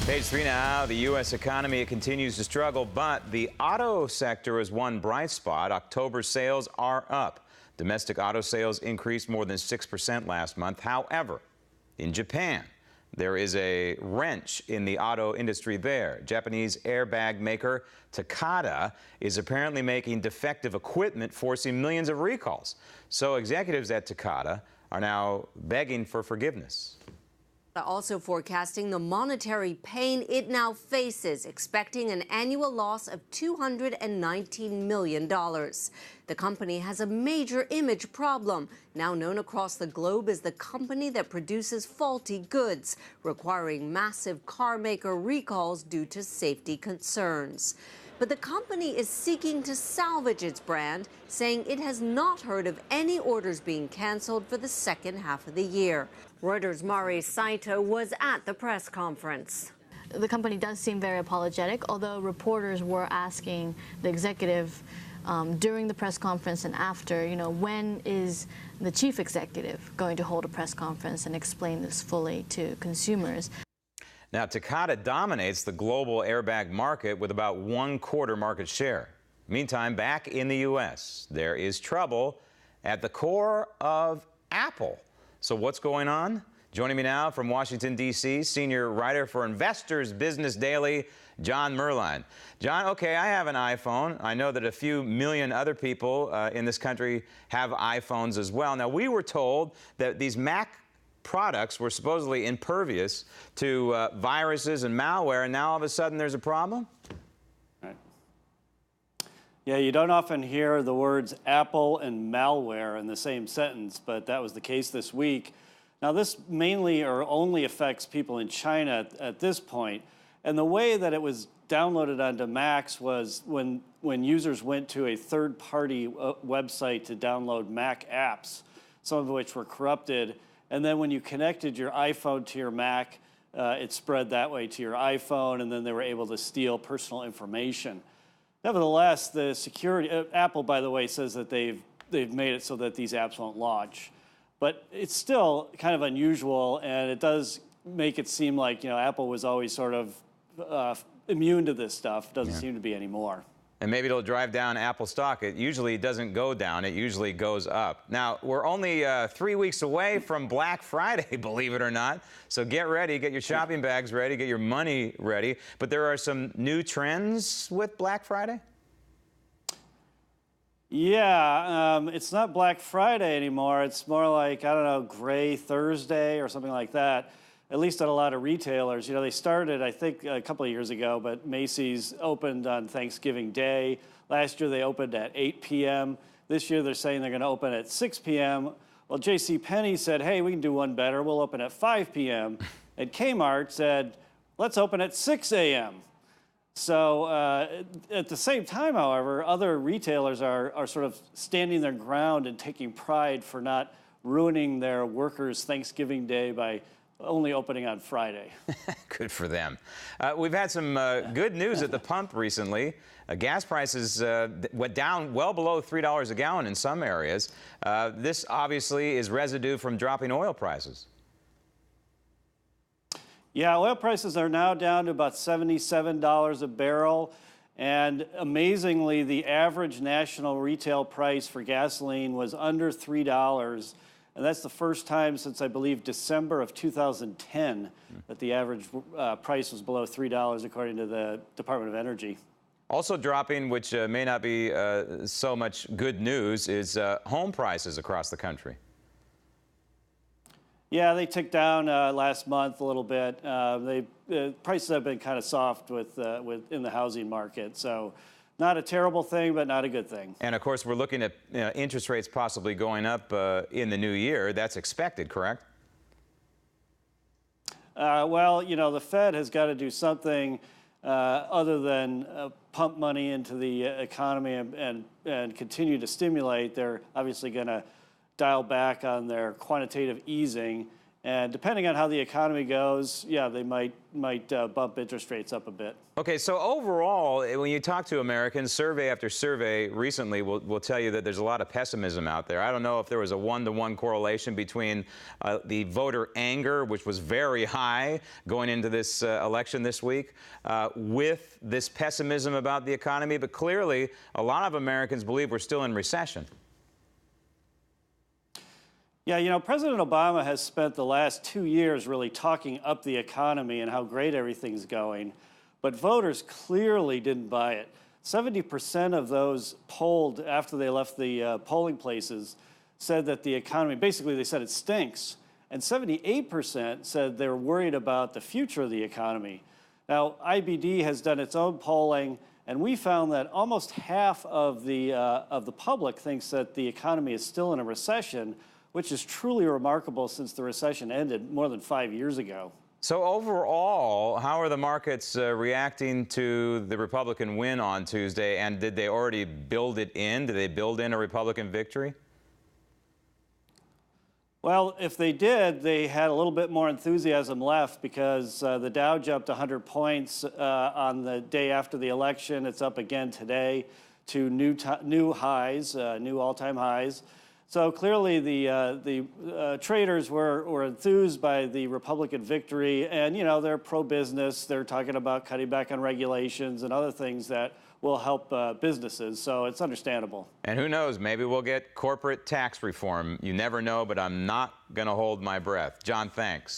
Page 3 now. The U.S. economy continues to struggle, but the auto sector is one bright spot. October sales are up. Domestic auto sales increased more than 6% last month. However, in Japan, there is a wrench in the auto industry there. Japanese airbag maker Takata is apparently making defective equipment, forcing millions of recalls. So executives at Takata are now begging for forgiveness. Also forecasting the monetary pain it now faces, expecting an annual loss of $219 million. The company has a major image problem, now known across the globe as the company that produces faulty goods, requiring massive car maker recalls due to safety concerns. But the company is seeking to salvage its brand, saying it has not heard of any orders being canceled for the second half of the year. Reuters' Mari Saito was at the press conference. The company does seem very apologetic, although reporters were asking the executive during the press conference and after, when is the chief executive going to hold a press conference and explain this fully to consumers? Now, Takata dominates the global airbag market with about 1/4 market share. Meantime, back in the U.S., there is trouble at the core of Apple. So what's going on? Joining me now from Washington, D.C., senior writer for Investors Business Daily, John Merline. John, okay, I have an iPhone. I know that a few million other people in this country have iPhones as well. Now, we were told that these Mac products were supposedly impervious to viruses and malware, and now all of a sudden there's a problem? Right. Yeah, you don't often hear the words Apple and malware in the same sentence, but that was the case this week. Now, this mainly or only affects people in China at this point, and the way that it was downloaded onto Macs was when users went to a third-party website to download Mac apps, some of which were corrupted. And then when you connected your iPhone to your Mac, it spread that way to your iPhone, and then they were able to steal personal information. Nevertheless, the security, Apple, by the way, says that they've made it so that these apps won't launch. But it's still kind of unusual, and it does make it seem like Apple was always sort of immune to this stuff. Doesn't seem to be anymore. And maybe it'll drive down Apple stock. It usually doesn't go down. It usually goes up. Now, we're only 3 weeks away from Black Friday, believe it or not. So get ready. Get your shopping bags ready. Get your money ready. But there are some new trends with Black Friday? Yeah, it's not Black Friday anymore. It's more like, I don't know, Gray Thursday or something like that. At least at a lot of retailers. They started, I think, a couple of years ago, but Macy's opened on Thanksgiving Day. Last year, they opened at 8 p.m. This year, they're saying they're going to open at 6 p.m. Well, JCPenney said, hey, we can do one better. We'll open at 5 p.m. And Kmart said, let's open at 6 a.m. So at the same time, however, other retailers are sort of standing their ground and taking pride for not ruining their workers' Thanksgiving Day by only opening on Friday. Good for them. We've had some good news at the pump recently. Gas prices went down well below $3 a gallon in some areas. This obviously is residue from dropping oil prices. Yeah, oil prices are now down to about $77 a barrel. And amazingly, the average national retail price for gasoline was under $3. And that's the first time since, I believe, December of 2010 that the average price was below $3, according to the Department of Energy. Also dropping, which may not be so much good news, is home prices across the country. Yeah, they ticked down last month a little bit. Prices have been kind of soft in the housing market. So not a terrible thing, but not a good thing. And, of course, we're looking at interest rates possibly going up in the new year. That's expected, correct? Well, the Fed has got to do something other than pump money into the economy and continue to stimulate. They're obviously going to dial back on their quantitative easing. And depending on how the economy goes, yeah, they might bump interest rates up a bit. Okay, so overall, when you talk to Americans, survey after survey recently will tell you that there's a lot of pessimism out there. I don't know if there was a one-to-one correlation between the voter anger, which was very high going into this election this week, with this pessimism about the economy, but clearly a lot of Americans believe we're still in recession. Yeah, you know, President Obama has spent the last 2 years really talking up the economy and how great everything's going, but voters clearly didn't buy it. 70% of those polled after they left the polling places said that the economy, basically they said it stinks, and 78% said they're worried about the future of the economy. Now, IBD has done its own polling, and we found that almost half of the public thinks that the economy is still in a recession, which is truly remarkable since the recession ended more than 5 years ago. So overall, how are the markets reacting to the Republican win on Tuesday, and did they already build it in? Did they build in a Republican victory? Well, if they did, they had a little bit more enthusiasm left because the Dow jumped 100 points on the day after the election. It's up again today to new highs, new all-time highs. So clearly the traders were enthused by the Republican victory, and you know, they're pro-business. They're talking about cutting back on regulations and other things that will help businesses, so it's understandable. And who knows, maybe we'll get corporate tax reform. You never know, but I'm not going to hold my breath. John, thanks.